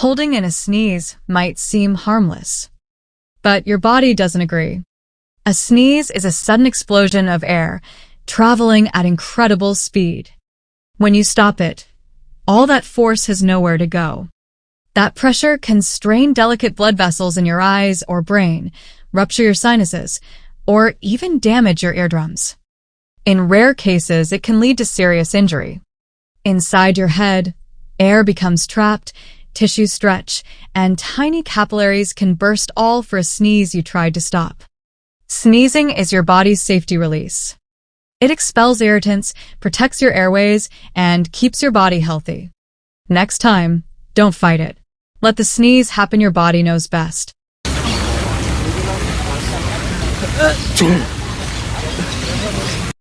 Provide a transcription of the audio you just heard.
Holding in a sneeze might seem harmless, but your body doesn't agree. A sneeze is a sudden explosion of air, traveling at incredible speed. When you stop it, all that force has nowhere to go. That pressure can strain delicate blood vessels in your eyes or brain, rupture your sinuses, or even damage your eardrums. In rare cases, it can lead to serious injury. Inside your head, air becomes trapped, tissues stretch, and tiny capillaries can burst all for a sneeze you tried to stop. Sneezing is your body's safety release. It expels irritants, protects your airways, and keeps your body healthy. Next time, don't fight it. Let the sneeze happen. Your body knows best.